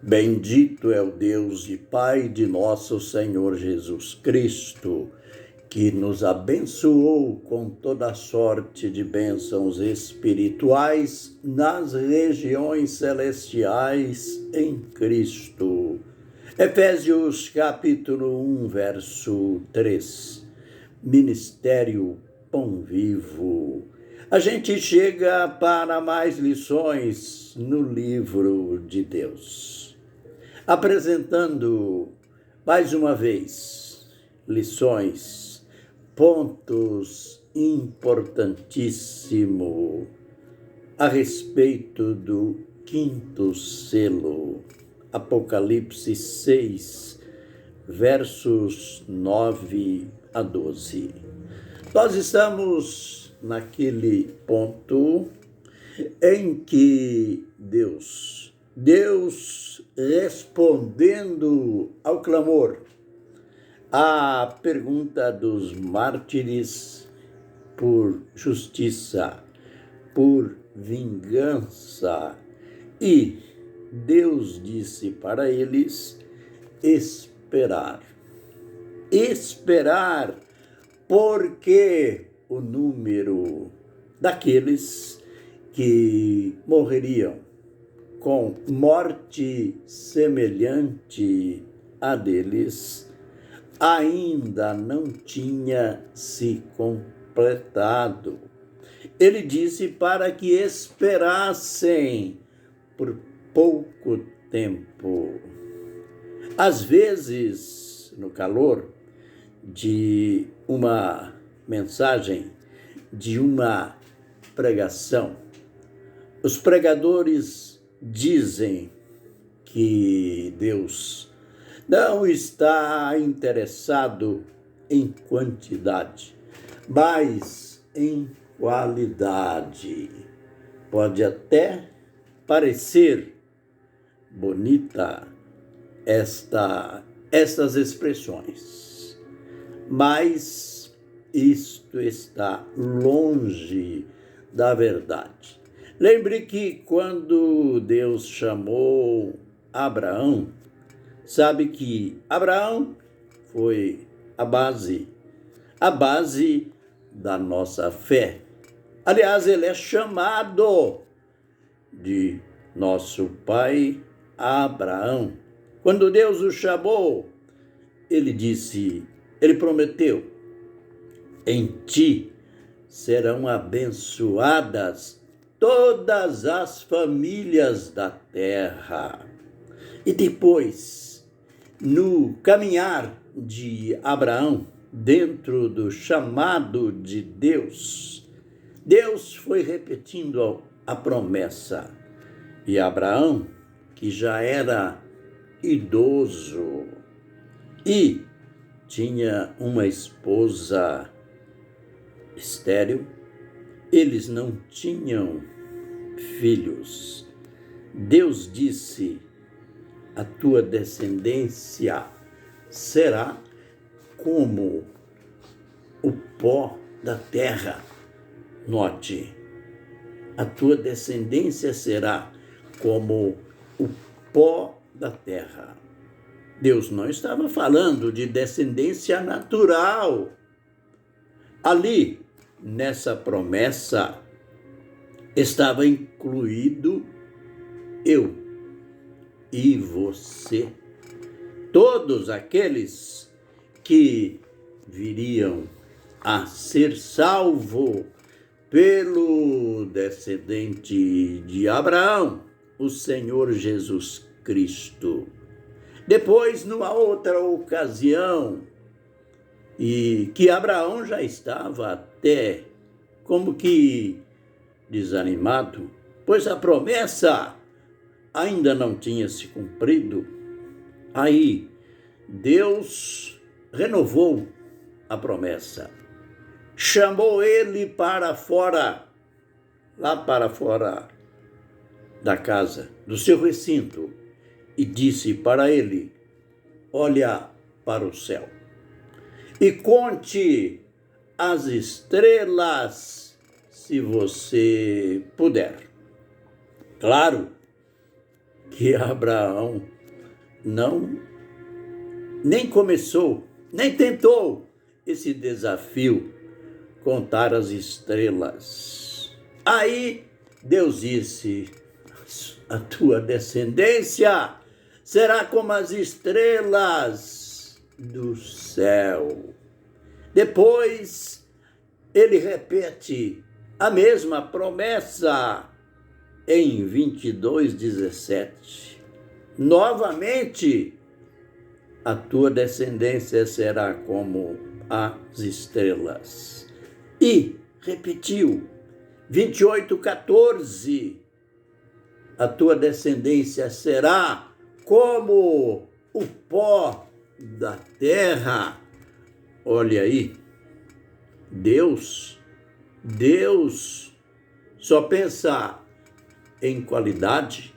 Bendito é o Deus e Pai de nosso Senhor Jesus Cristo, que nos abençoou com toda sorte de bênçãos espirituais nas regiões celestiais em Cristo. Efésios capítulo 1, verso 3. Ministério Pão Vivo. A gente chega para mais lições no livro de Deus, apresentando mais uma vez lições, pontos importantíssimos a respeito do quinto selo. Apocalipse 6, versos 9 a 12. Nós estamos naquele ponto em que Deus respondendo ao clamor, à pergunta dos mártires por justiça, por vingança, e Deus disse para eles esperar, porque o número daqueles que morreriam com morte semelhante à deles ainda não tinha se completado. Ele disse para que esperassem por pouco tempo. Às vezes, no calor de uma mensagem, de uma pregação, os pregadores dizem que Deus não está interessado em quantidade, mas em qualidade. Pode até parecer bonita estas expressões, mas isto está longe da verdade. Lembre que quando Deus chamou Abraão, sabe que Abraão foi a base da nossa fé. Aliás, ele é chamado de nosso pai Abraão. Quando Deus o chamou, ele prometeu: em ti serão abençoadas todas as famílias da terra. E depois, no caminhar de Abraão, dentro do chamado de Deus, Deus foi repetindo a promessa. E Abraão, que já era idoso e tinha uma esposa estéril, eles não tinham filhos. Deus disse: a tua descendência será como o pó da terra. Note, a tua descendência será como o pó da terra. Deus não estava falando de descendência natural. Ali, nessa promessa, estava incluído eu e você. Todos aqueles que viriam a ser salvos pelo descendente de Abraão, o Senhor Jesus Cristo. Depois, numa outra ocasião, e que Abraão já estava até como que desanimado, pois a promessa ainda não tinha se cumprido. Aí Deus renovou a promessa, chamou ele para fora, lá para fora da casa, do seu recinto, e disse para ele: olha para o céu e conte as estrelas, se você puder. Claro, que Abraão não nem começou, nem tentou esse desafio, contar as estrelas. Aí Deus disse: a tua descendência será como as estrelas do céu. Depois ele repete a mesma promessa em 22:17. Novamente, a tua descendência será como as estrelas. E repetiu, 28:14, a tua descendência será como o pó da terra. Olha aí, Deus só pensa em qualidade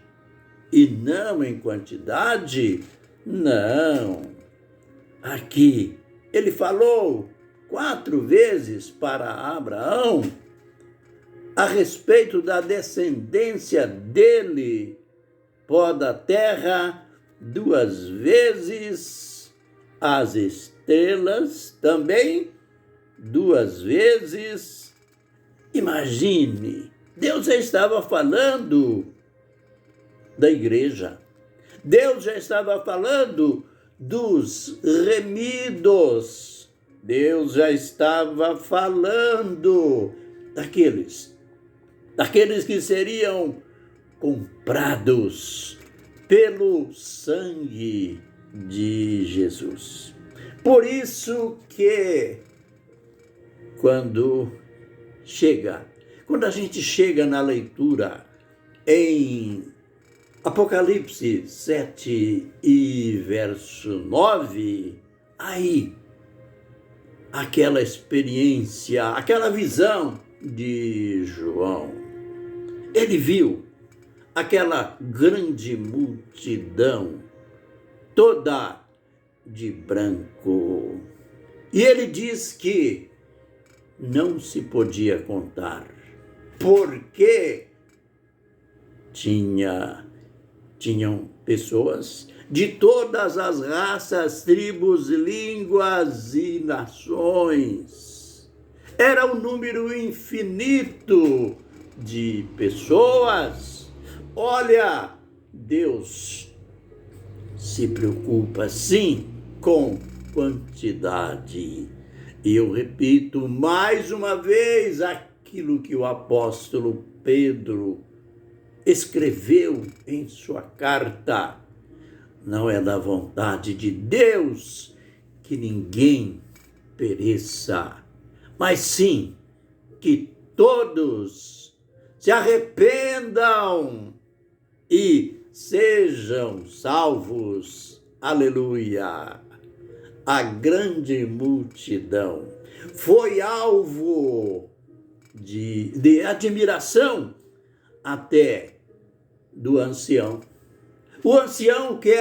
e não em quantidade. Não. Aqui ele falou 4 vezes para Abraão a respeito da descendência dele, pó da terra, 2 vezes, as estrelas também 2 vezes. Imagine, Deus já estava falando da igreja. Deus já estava falando dos remidos. Deus já estava falando daqueles que seriam comprados pelo sangue de Jesus. Por isso que quando a gente chega na leitura em Apocalipse 7 e verso 9, aí, aquela experiência, aquela visão de João. Ele viu aquela grande multidão, toda de branco. E ele diz que não se podia contar, porque tinham pessoas de todas as raças, tribos, línguas e nações. Era um número infinito de pessoas. Olha, Deus se preocupa sim com quantidade. E eu repito mais uma vez aquilo que o apóstolo Pedro escreveu em sua carta: não é da vontade de Deus que ninguém pereça, mas sim que todos se arrependam e sejam salvos. Aleluia! A grande multidão foi alvo de admiração até do ancião. O ancião que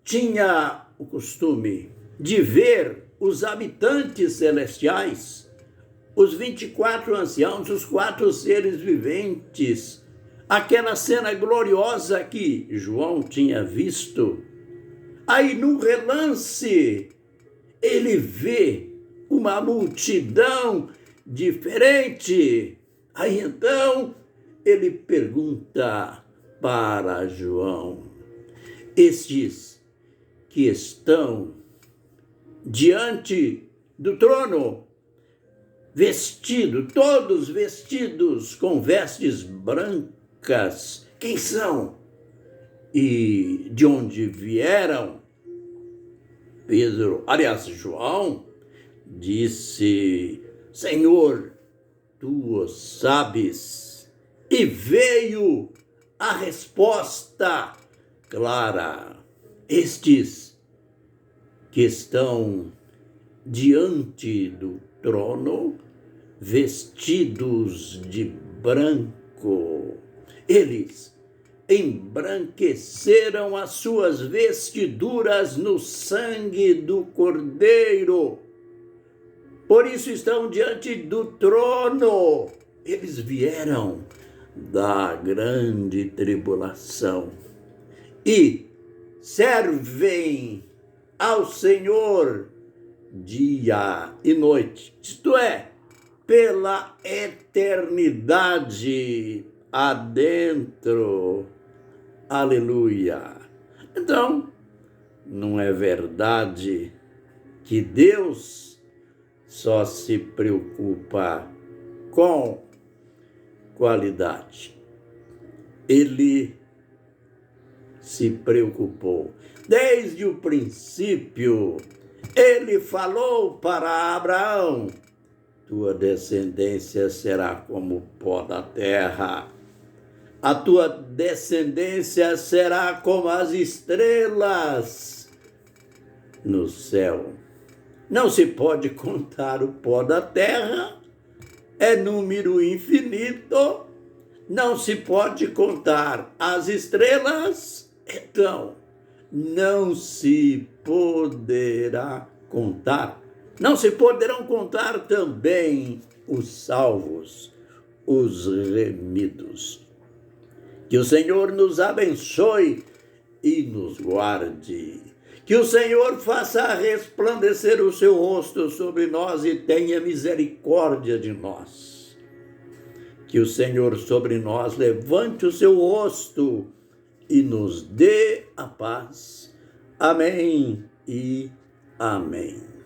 tinha o costume de ver os habitantes celestiais, os 24 anciãos, os 4 seres viventes, aquela cena gloriosa que João tinha visto. Aí, num relance, ele vê uma multidão diferente. Aí, então, ele pergunta para João: estes que estão diante do trono, todos vestidos com vestes brancas, quem são? E de onde vieram? João disse: Senhor, tu o sabes. E veio a resposta clara: estes que estão diante do trono, vestidos de branco, eles embranqueceram as suas vestiduras no sangue do Cordeiro. Por isso estão diante do trono. Eles vieram da grande tribulação e servem ao Senhor dia e noite, isto é, pela eternidade adentro. Aleluia! Então, não é verdade que Deus só se preocupa com qualidade. Ele se preocupou. Desde o princípio, ele falou para Abraão: tua descendência será como o pó da terra. A tua descendência será como as estrelas no céu. Não se pode contar o pó da terra, é número infinito. Não se pode contar as estrelas, então não se poderá contar. Não se poderão contar também os salvos, os remidos. Que o Senhor nos abençoe e nos guarde. Que o Senhor faça resplandecer o seu rosto sobre nós e tenha misericórdia de nós. Que o Senhor sobre nós levante o seu rosto e nos dê a paz. Amém e amém.